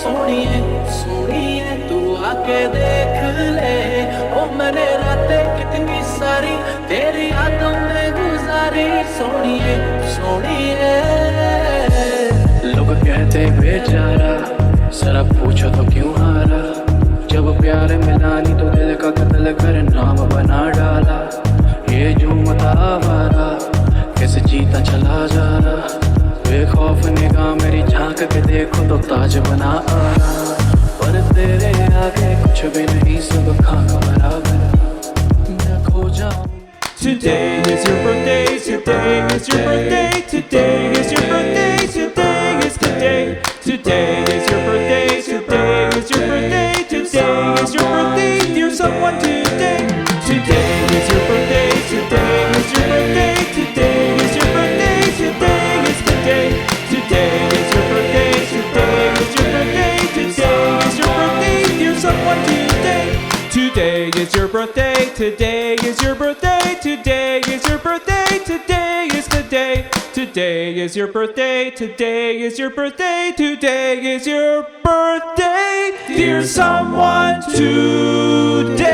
सोनिए सोनिए तू आके देख ले, ओ मैंने रातें कितनी सारी तेरी यादों में गुजारी। सोनिए सोनिए लोग कहते बेचारा, जरा पूछो तो क्यों हारा, जब प्यार मिला नहीं तो दिल का कत्ल कर नाम बना डाला। ये जो मता आवारा कैसे जीता चला जा रहा, बेखौफ निगाह मेरी झांक के देखो तो ताज बना आ रहा, पर तेरे आगे कुछ भी नहीं सब खाक बराबर मैं खो जाऊं। Today is your birthday, today is your birthday, today is your birthday, today is the day. Today is your birthday, today is your birthday, today is your birthday, dear someone today. Today is your birthday, today is your birthday, today is your birthday, today is the day. Today is your birthday, today is your birthday, today is your birthday, dear someone today. Today is your birthday, today is your birthday, today is your birthday, today is the day. Today is your birthday, today is your birthday, today is your birthday, dear someone today.